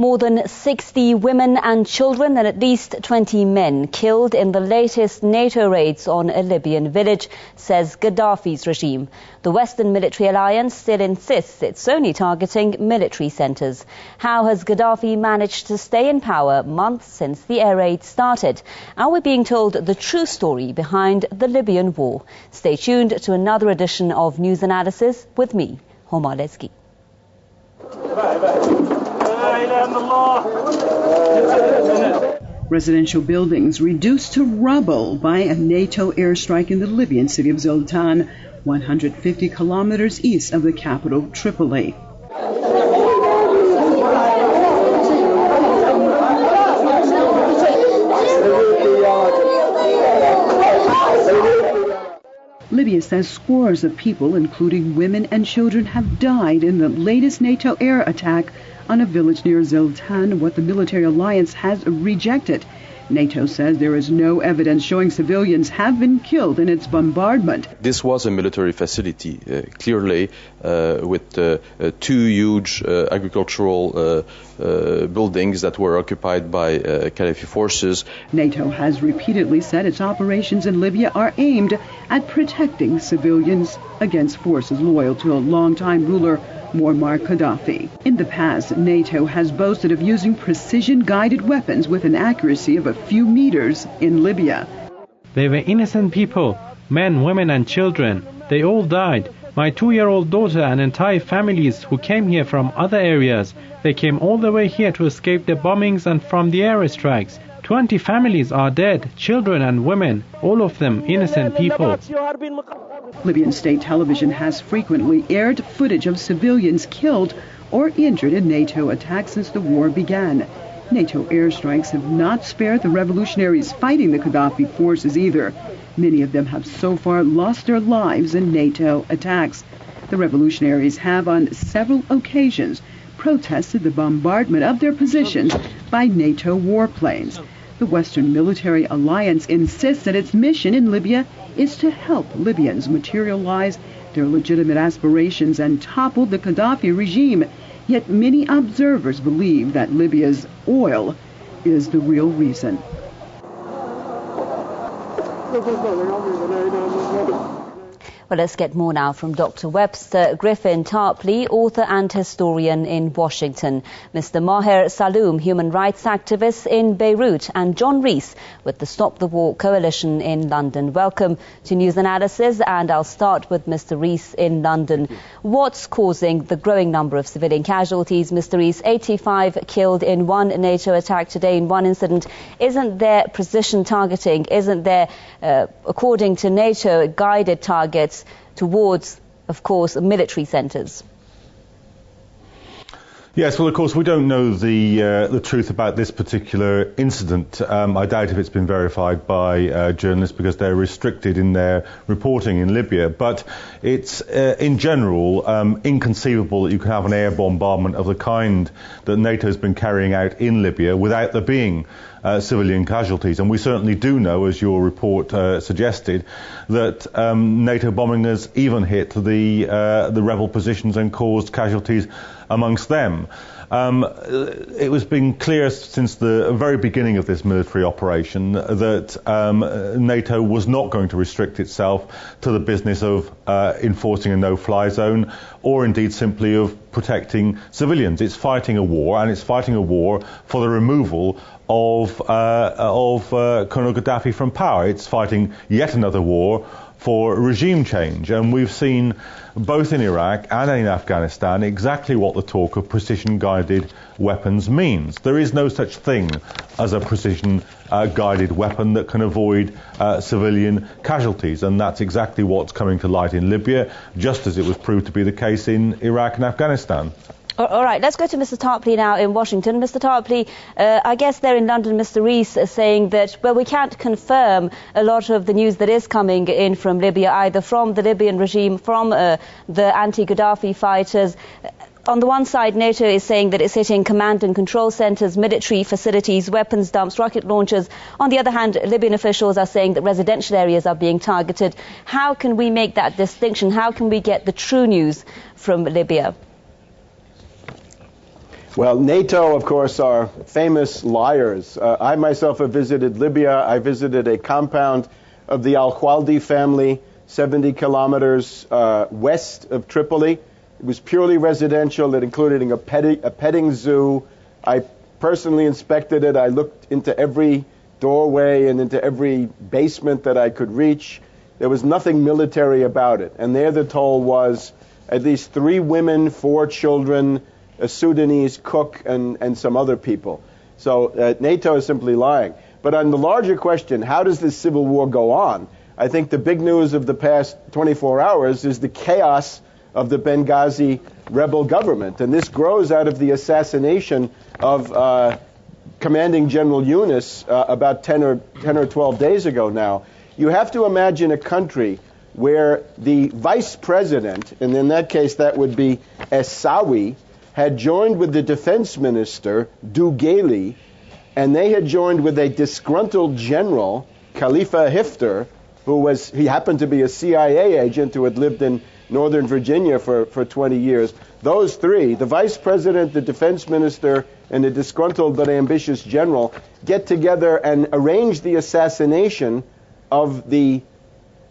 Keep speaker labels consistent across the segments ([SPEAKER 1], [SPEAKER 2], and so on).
[SPEAKER 1] More than 60 women and children and at least 20 men killed in the latest NATO raids on a Libyan village, says Gaddafi's regime. The Western military alliance still insists it's only targeting military centres. How has Gaddafi managed to stay in power months since the air raid started? Are we being told the true story behind the Libyan war? Stay tuned to another edition of News Analysis with me, Homar Lezgi.
[SPEAKER 2] Residential buildings reduced to rubble by a NATO airstrike in the Libyan city of Zoltan, 150 kilometers east of the capital, Tripoli. Libya says scores of people, including women and children, have died in the latest NATO air attack on a village near Zoltan, what the military alliance has rejected. NATO says there is no evidence showing civilians have been killed in its bombardment.
[SPEAKER 3] This was a military facility, clearly, with two huge agricultural buildings that were occupied by Qaddafi forces.
[SPEAKER 2] NATO has repeatedly said its operations in Libya are aimed at protecting civilians against forces loyal to a longtime ruler, Muammar Gaddafi. In the past, NATO has boasted of using precision-guided weapons with an accuracy of a few meters in Libya.
[SPEAKER 4] They were innocent people, men, women and children. They all died. My 2-year-old daughter and entire families who came here from other areas, they came all the way here to escape the bombings and from the airstrikes. 20 families are dead, children and women, all of them innocent people.
[SPEAKER 2] Libyan state television has frequently aired footage of civilians killed or injured in NATO attacks since the war began. NATO airstrikes have not spared the revolutionaries fighting the Gaddafi forces either. Many of them have so far lost their lives in NATO attacks. The revolutionaries have on several occasions protested the bombardment of their positions by NATO warplanes. The Western military alliance insists that its mission in Libya is to help Libyans materialize their legitimate aspirations and topple the Gaddafi regime. Yet many observers believe that Libya's oil is the real reason.
[SPEAKER 1] Well, let's get more now from Dr. Webster Griffin Tarpley, author and historian in Washington, Mr. Maher Saloom, human rights activist in Beirut, and John Rees with the Stop the War Coalition in London. Welcome to News Analysis, and I'll start with Mr. Rees in London. What's causing the growing number of civilian casualties? Mr. Rees, 85 killed in one NATO attack today in one incident. Isn't there precision targeting? Isn't there, according to NATO, guided targets towards, of course, military centres?
[SPEAKER 5] Yes, well, of course, we don't know the truth about this particular incident. I doubt if it's been verified by journalists because they're restricted in their reporting in Libya. But it's, in general, inconceivable that you can have an air bombardment of the kind that NATO has been carrying out in Libya without there being civilian casualties. And we certainly do know, as your report suggested, that NATO bombing has even hit the rebel positions and caused casualties amongst them. It was been clear since the very beginning of this military operation that NATO was not going to restrict itself to the business of enforcing a no-fly zone or indeed simply of protecting civilians. It's fighting a war, and it's fighting a war for the removal of Colonel Gaddafi from power. It's fighting yet another war for regime change, and we've seen both in Iraq and in Afghanistan exactly what the talk of precision-guided weapons means. There is no such thing as a precision-guided weapon that can avoid civilian casualties, and that's exactly what's coming to light in Libya, just as it was proved to be the case in Iraq and Afghanistan.
[SPEAKER 1] All right, let's go to Mr. Tarpley now in Washington. Mr. Tarpley, I guess there in London, Mr. Rees is saying that, well, we can't confirm a lot of the news that is coming in from Libya, either from the Libyan regime, from the anti-Gaddafi fighters. On the one side, NATO is saying that it's hitting command and control centres, military facilities, weapons dumps, rocket launchers. On the other hand, Libyan officials are saying that residential areas are being targeted. How can we make that distinction? How can we get the true news from Libya?
[SPEAKER 6] Well, NATO, of course, are famous liars. I myself have visited Libya. I visited a compound of the Al-Khwaldi family, 70 kilometers west of Tripoli. It was purely residential. It included a petting zoo. I personally inspected it. I looked into every doorway and into every basement that I could reach. There was nothing military about it. And there the toll was at least 3 women, 4 children, a Sudanese cook, and some other people. So NATO is simply lying. But on the larger question, how does this civil war go on? I think the big news of the past 24 hours is the chaos of the Benghazi rebel government. And this grows out of the assassination of Commanding General Yunus about 10 or 12 days ago now. You have to imagine a country where the vice president, and in that case that would be Essawi, had joined with the defense minister, Dugaili, and they had joined with a disgruntled general, Khalifa Hifter, he happened to be a CIA agent who had lived in Northern Virginia for 20 years. Those 3, the vice president, the defense minister, and the disgruntled but ambitious general, get together and arrange the assassination of the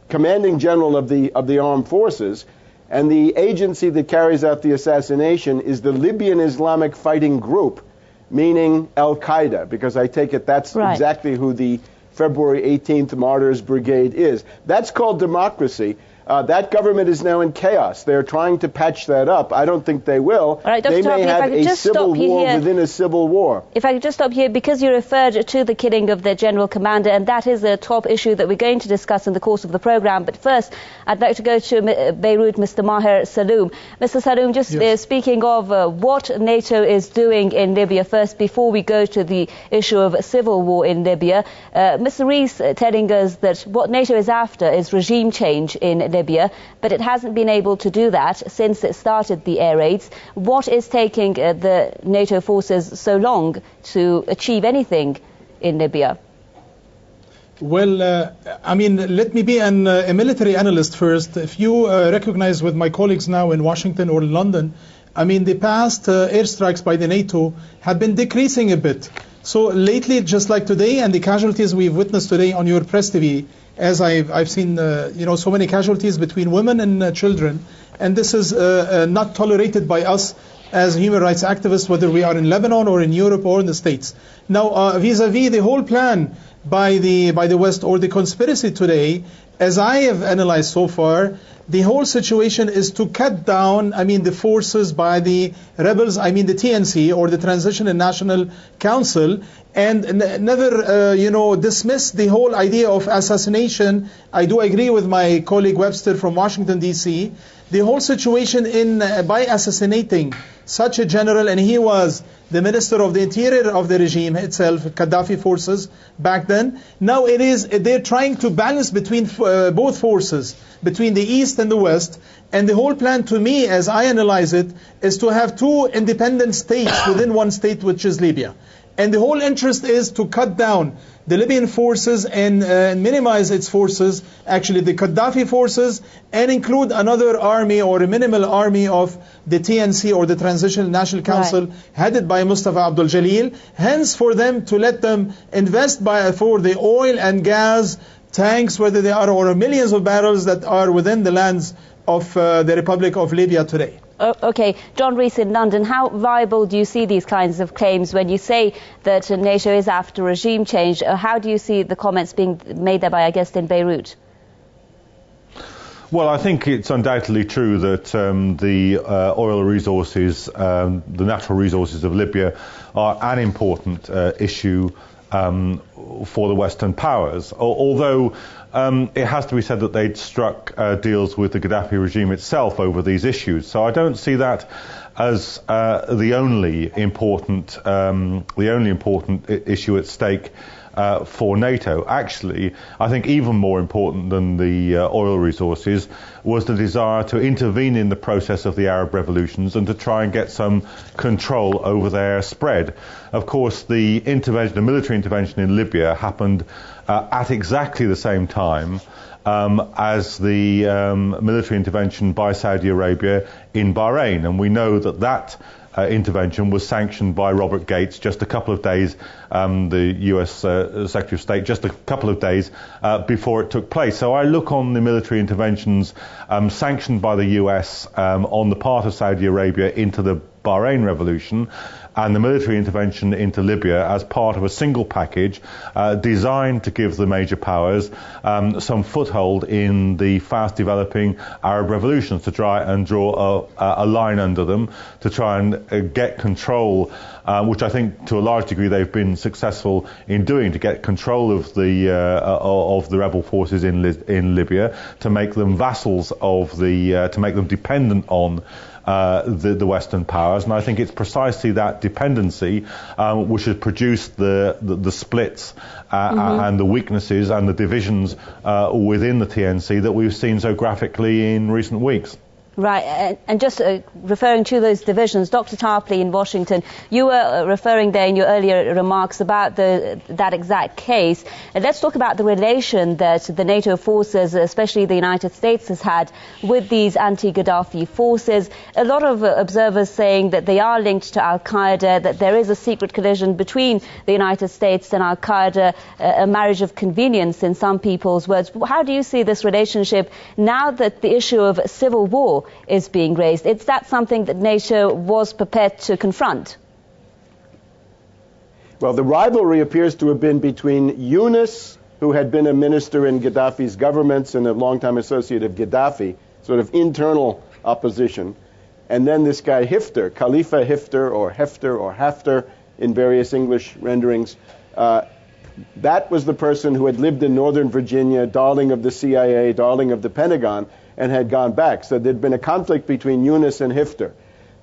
[SPEAKER 6] commanding general of the armed forces. And the agency that carries out the assassination is the Libyan Islamic Fighting Group, meaning Al-Qaeda, because I take it that's exactly who the February 18th Martyrs Brigade is. That's called democracy. That government is now in chaos. They're trying to patch that up. I don't think they will.
[SPEAKER 1] All right, Dr.
[SPEAKER 6] They may have a civil war within a civil war.
[SPEAKER 1] If I could just stop here, because you referred to the killing of the general commander, and that is a top issue that we're going to discuss in the course of the program. But first, I'd like to go to Beirut, Mr. Maher Saloom. Mr. Saloom, just speaking of what NATO is doing in Libya first, before we go to the issue of civil war in Libya, Mr. Rees telling us that what NATO is after is regime change in Libya, but it hasn't been able to do that since it started the air raids. What is taking the NATO forces so long to achieve anything in Libya?
[SPEAKER 7] Well, I mean, let me be a military analyst first. If you recognize with my colleagues now in Washington or in London, I mean, the past airstrikes by the NATO have been decreasing a bit. So lately, just like today, and the casualties we've witnessed today on your PressTV, as I've seen, so many casualties between women and children, and this is not tolerated by us as human rights activists, whether we are in Lebanon or in Europe or in the States. Now, vis-a-vis the whole plan by the West or the conspiracy today, as I have analyzed so far, the whole situation is to cut down, the forces by the rebels, the TNC or the Transition and National Council, and never, dismiss the whole idea of assassination. I do agree with my colleague Webster from Washington, D.C. The whole situation by assassinating such a general, and he was the Minister of the Interior of the regime itself, Gaddafi forces back then. Now they're trying to balance between both forces, between the East and the West. And the whole plan, to me, as I analyze it, is to have 2 independent states within one state, which is Libya. And the whole interest is to cut down the Libyan forces and minimize its forces, actually the Gaddafi forces, and include another army or a minimal army of the TNC or the Transitional National Council, headed by Mustafa Abdul Jalil. Hence, for them to let them invest for the oil and gas tanks, whether they are, or millions of barrels that are within the lands of the Republic of Libya today.
[SPEAKER 1] Okay, John Rees in London, how viable do you see these kinds of claims when you say that NATO is after regime change? How do you see the comments being made there by our guest in Beirut?
[SPEAKER 5] Well, I think it's undoubtedly true that the oil resources, the natural resources of Libya are an important issue for the Western powers, although it has to be said that they'd struck deals with the Gaddafi regime itself over these issues. So I don't see that as the only important issue at stake for NATO. Actually, I think even more important than the oil resources was the desire to intervene in the process of the Arab revolutions and to try and get some control over their spread. Of course, the military intervention in Libya happened at exactly the same time as the military intervention by Saudi Arabia in Bahrain, and we know that intervention was sanctioned by Robert Gates just a couple of days, the US Secretary of State, just a couple of days before it took place. So I look on the military interventions sanctioned by the US on the part of Saudi Arabia into the Bahrain revolution and the military intervention into Libya as part of a single package designed to give the major powers some foothold in the fast developing Arab revolutions, to try and draw a line under them, to try and get control, which I think to a large degree they've been successful in doing, to get control of the rebel forces in Libya, to make them vassals of to make them dependent on the Western powers. And I think it's precisely that dependency which has produced the splits and the weaknesses and the divisions within the TNC that we've seen so graphically in recent weeks.
[SPEAKER 1] Right, and just referring to those divisions, Dr. Tarpley in Washington, you were referring there in your earlier remarks about that exact case. And let's talk about the relation that the NATO forces, especially the United States, has had with these anti-Gaddafi forces. A lot of observers saying that they are linked to Al-Qaeda, that there is a secret collision between the United States and Al-Qaeda, a marriage of convenience in some people's words. How do you see this relationship now that the issue of civil war is being raised? Is that something that NATO was prepared to confront?
[SPEAKER 6] Well, the rivalry appears to have been between Yunus, who had been a minister in Gaddafi's governments and a longtime associate of Gaddafi, sort of internal opposition, and then this guy Hifter, Khalifa Hifter or Haftar in various English renderings. That was the person who had lived in Northern Virginia, darling of the CIA, darling of the Pentagon, and had gone back. So there'd been a conflict between Yunus and Hifter.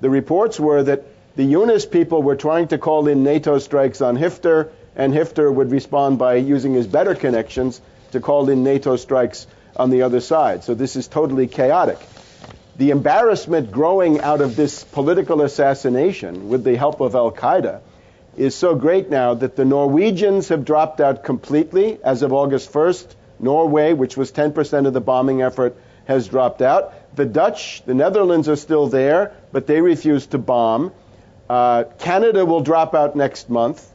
[SPEAKER 6] The reports were that the Yunus people were trying to call in NATO strikes on Hifter, and Hifter would respond by using his better connections to call in NATO strikes on the other side. So this is totally chaotic. The embarrassment growing out of this political assassination with the help of Al-Qaeda is so great now that the Norwegians have dropped out completely as of August 1st. Norway, which was 10% of the bombing effort, has dropped out. The Dutch, the Netherlands are still there, but they refuse to bomb. Canada will drop out next month.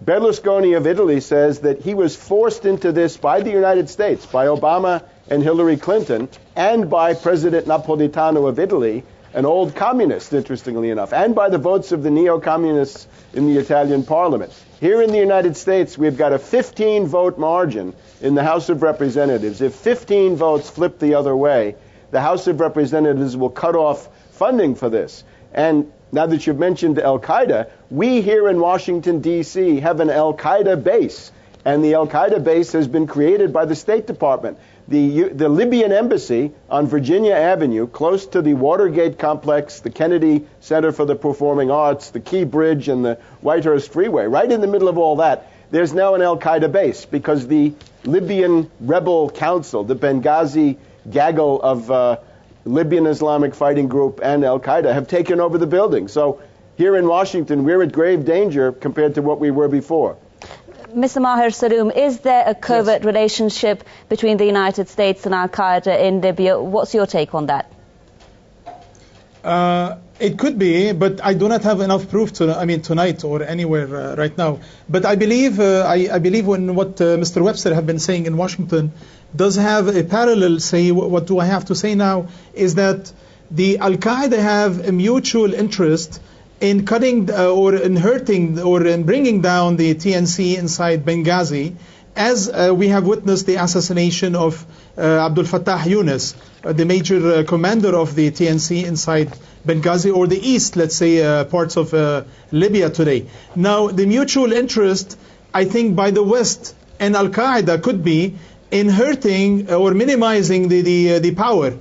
[SPEAKER 6] Berlusconi of Italy says that he was forced into this by the United States, by Obama and Hillary Clinton, and by President Napolitano of Italy, an old communist, interestingly enough, and by the votes of the neo-communists in the Italian parliament. Here in the United States, we've got a 15-vote margin in the House of Representatives. If 15 votes flip the other way, the House of Representatives will cut off funding for this. And now that you've mentioned Al-Qaeda, we here in Washington, D.C. have an Al-Qaeda base. And the Al-Qaeda base has been created by the State Department. The Libyan embassy on Virginia Avenue, close to the Watergate complex, the Kennedy Center for the Performing Arts, the Key Bridge, and the Whitehurst Freeway, right in the middle of all that, there's now an Al-Qaeda base because the Libyan Rebel Council, the Benghazi gaggle of Libyan Islamic Fighting Group and Al-Qaeda have taken over the building. So here in Washington, we're at grave danger compared to what we were before.
[SPEAKER 1] Mr. Maher Saloom, is there a covert relationship between the United States and Al-Qaeda in Libya? What's your take on that?
[SPEAKER 7] It could be, but I do not have enough proof tonight or anywhere right now. But I believe when what Mr. Webster have been saying in Washington does have a parallel. Say, what do I have to say now is that the Al-Qaeda have a mutual interest in cutting or in hurting or in bringing down the TNC inside Benghazi, as we have witnessed the assassination of Abdul Fattah Yunus, the major commander of the TNC inside Benghazi, or the east, let's say, parts of Libya today. Now, the mutual interest, I think, by the West and Al-Qaeda could be in hurting or minimizing the power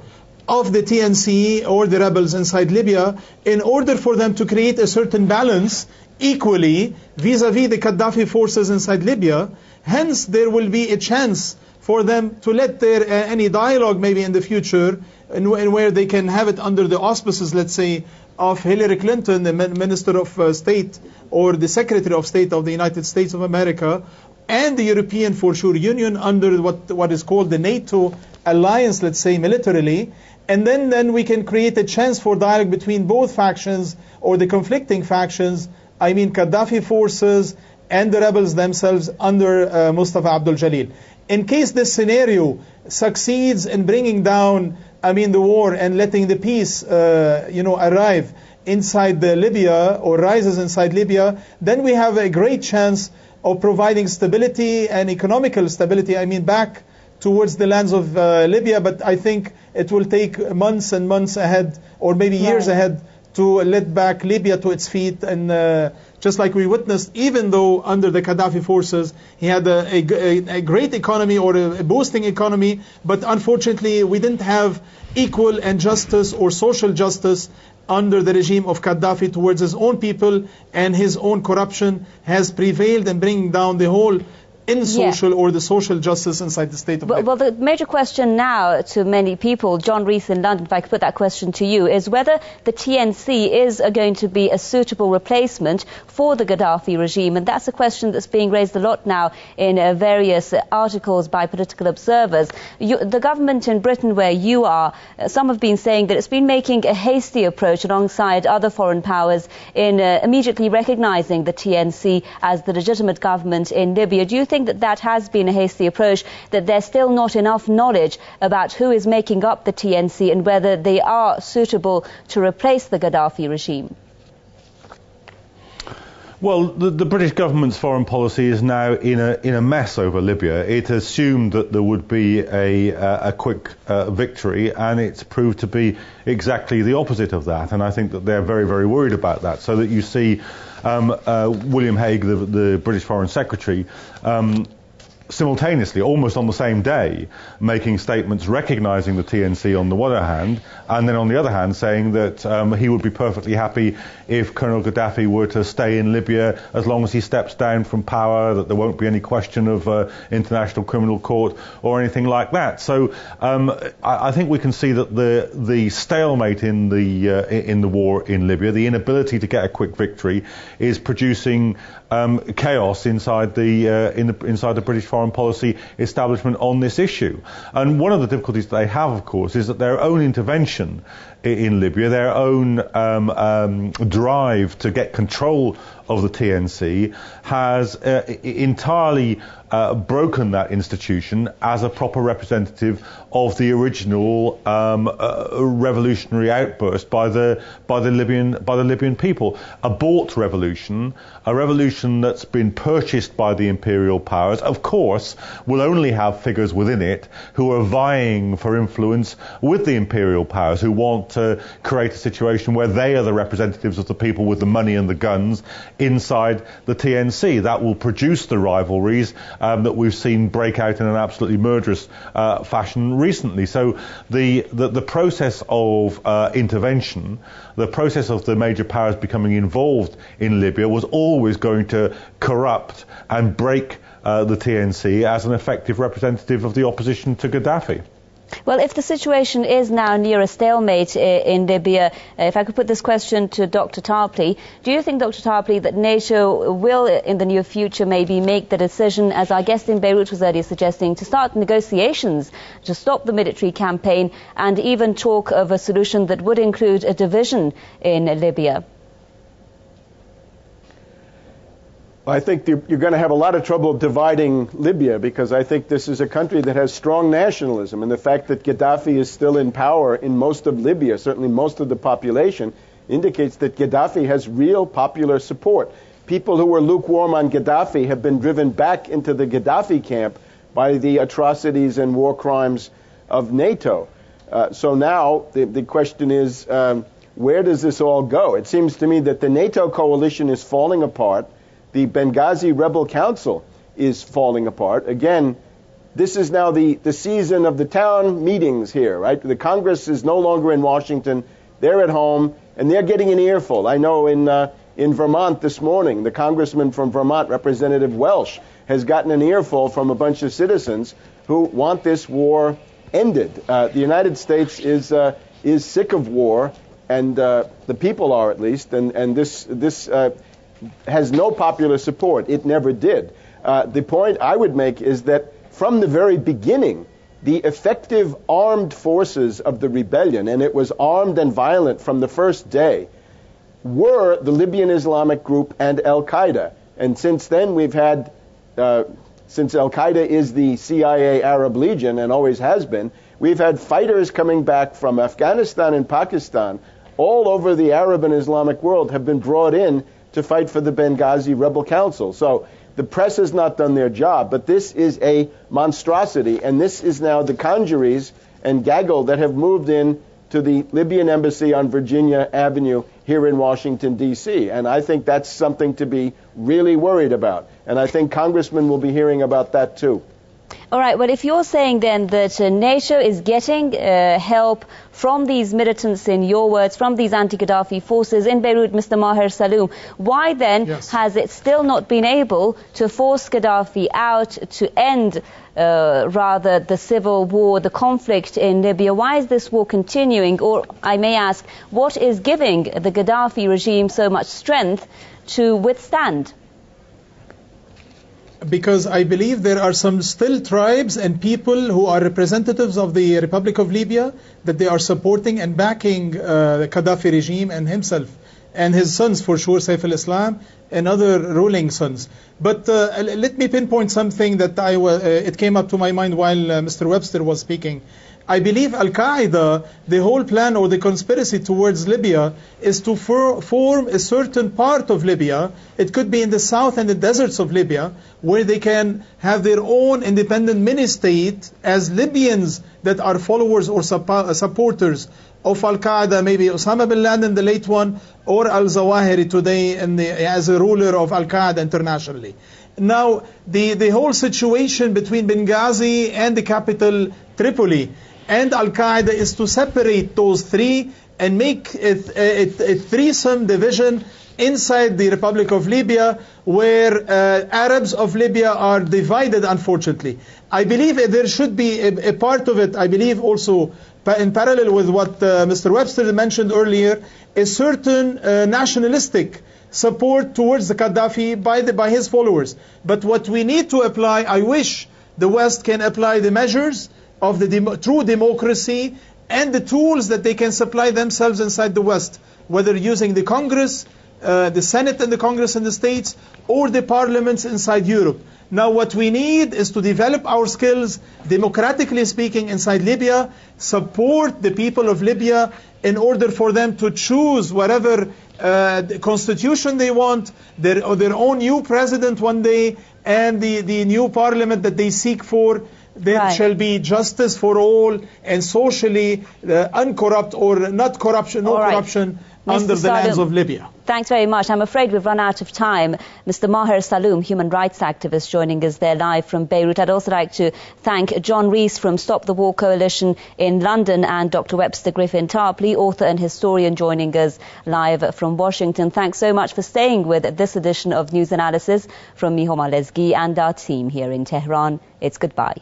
[SPEAKER 7] of the TNC or the rebels inside Libya in order for them to create a certain balance equally vis-a-vis the Gaddafi forces inside Libya. Hence, there will be a chance for them to let their any dialogue maybe in the future and where they can have it under the auspices, let's say, of Hillary Clinton, the Minister of State or the Secretary of State of the United States of America, and the European, for sure, Union under what is called the NATO alliance, let's say, militarily. And then we can create a chance for dialogue between both factions or the conflicting factions, I mean Gaddafi forces and the rebels themselves under Mustafa Abdul Jalil. In case this scenario succeeds in bringing down, the war and letting the peace, arrive inside Libya or rises inside Libya, then we have a great chance of providing stability and economical stability, back towards the lands of Libya. But I think it will take months and months ahead, or maybe years ahead, to let back Libya to its feet. And just like we witnessed, even though under the Gaddafi forces, he had a great economy or a boosting economy, but unfortunately we didn't have equal and justice or social justice under the regime of Gaddafi towards his own people, and his own corruption has prevailed in bringing down the whole social or the social justice inside the state of Libya.
[SPEAKER 1] Well, the major question now to many people, John Rees in London, if I could put that question to you, is whether the TNC is going to be a suitable replacement for the Gaddafi regime. And that's a question that's being raised a lot now in various articles by political observers. The government in Britain, where you are, some have been saying that it's been making a hasty approach alongside other foreign powers in immediately recognizing the TNC as the legitimate government in Libya. Do you think that has been a hasty approach, that there's still not enough knowledge about who is making up the TNC and whether they are suitable to replace the Gaddafi regime?
[SPEAKER 5] Well, the British government's foreign policy is now in a mess over Libya. It assumed that there would be a quick victory, and it's proved to be exactly the opposite of that. And I think that they're very, very worried about that. So that you see William Hague, the British Foreign Secretary, simultaneously, almost on the same day, making statements recognising the TNC on the one hand, and then on the other hand saying that he would be perfectly happy if Colonel Gaddafi were to stay in Libya as long as he steps down from power, that there won't be any question of International Criminal Court or anything like that. So I think we can see that the stalemate in the war in Libya, the inability to get a quick victory, is producing chaos inside the British foreign policy establishment on this issue. And one of the difficulties they have, of course, is that their own intervention in Libya, their own drive to get control of the TNC, has entirely broken that institution as a proper representative of the original revolutionary outburst by the Libyan people. A bought revolution, a revolution that's been purchased by the imperial powers, of course, will only have figures within it who are vying for influence with the imperial powers, who want to create a situation where they are the representatives of the people with the money and the guns inside the TNC. That will produce the rivalries that we've seen break out in an absolutely murderous fashion recently. So the process of intervention, the process of the major powers becoming involved in Libya, was always going to corrupt and break the TNC as an effective representative of the opposition to Gaddafi.
[SPEAKER 1] Well, if the situation is now near a stalemate in Libya, if I could put this question to Dr. Tarpley, do you think, Dr. Tarpley, that NATO will, in the near future, maybe make the decision, as our guest in Beirut was earlier suggesting, to start negotiations to stop the military campaign and even talk of a solution that would include a division in Libya?
[SPEAKER 6] I think you're going to have a lot of trouble dividing Libya, because I think this is a country that has strong nationalism, and the fact that Gaddafi is still in power in most of Libya, certainly most of the population, indicates that Gaddafi has real popular support. People who were lukewarm on Gaddafi have been driven back into the Gaddafi camp by the atrocities and war crimes of NATO. So now the question is, where does this all go? It seems to me that the NATO coalition is falling apart. The Benghazi Rebel Council is falling apart. Again, this is now the season of the town meetings here, right? The Congress is no longer in Washington. They're at home, and they're getting an earful. I know in Vermont this morning, the congressman from Vermont, Representative Welsh, has gotten an earful from a bunch of citizens who want this war ended. The United States is sick of war, and the people are, at least, and this has no popular support. It never did. The point I would make is that from the very beginning, the effective armed forces of the rebellion, and it was armed and violent from the first day, were the Libyan Islamic group and Al-Qaeda. And since then we've had, since Al-Qaeda is the CIA Arab Legion and always has been, we've had fighters coming back from Afghanistan and Pakistan all over the Arab and Islamic world have been brought in to fight for the Benghazi Rebel Council. So the press has not done their job, but this is a monstrosity, and this is now the conjuries and gaggle that have moved in to the Libyan embassy on Virginia Avenue here in Washington, D.C. And I think that's something to be really worried about. And I think congressmen will be hearing about that too.
[SPEAKER 1] All right, well, if you're saying then that NATO is getting help from these militants, in your words, from these anti-Gaddafi forces in Beirut, Mr. Maher Saloom, why then has it still not been able to force Gaddafi out, to end rather the civil war, the conflict in Libya? Why is this war continuing? Or I may ask, what is giving the Gaddafi regime so much strength to withstand?
[SPEAKER 7] Because I believe there are some still tribes and people who are representatives of the Republic of Libya that they are supporting and backing the Gaddafi regime and himself and his sons, for sure, Saif al-Islam and other ruling sons. But let me pinpoint something that it came up to my mind while Mr. Webster was speaking. I believe Al-Qaeda, the whole plan or the conspiracy towards Libya is to form a certain part of Libya. It could be in the south and the deserts of Libya, where they can have their own independent mini-state as Libyans that are followers or supporters of Al-Qaeda, maybe Osama bin Laden, the late one, or Al-Zawahiri today as a ruler of Al-Qaeda internationally. Now, the whole situation between Benghazi and the capital Tripoli and Al-Qaeda is to separate those three and make a threesome division inside the Republic of Libya, where Arabs of Libya are divided, unfortunately. I believe there should be a part of it, I believe also, in parallel with what Mr. Webster mentioned earlier, a certain nationalistic support towards the Gaddafi by his followers. But what we need to apply, I wish the West can apply the measures of the true democracy and the tools that they can supply themselves inside the West, whether using the Congress, the Senate and the Congress in the States, or the parliaments inside Europe. Now what we need is to develop our skills, democratically speaking, inside Libya, support the people of Libya in order for them to choose whatever constitution they want, their own new president one day, and the new parliament that they seek for. There shall be justice for all and socially uncorrupt or not corruption, corruption under the lands of Libya.
[SPEAKER 1] Thanks very much. I'm afraid we've run out of time. Mr. Maher Saloom, human rights activist, joining us there live from Beirut. I'd also like to thank John Rees from Stop the War Coalition in London and Dr. Webster Griffin Tarpley, author and historian, joining us live from Washington. Thanks so much for staying with this edition of News Analysis. From me, Homa Lezgi, and our team here in Tehran, it's goodbye.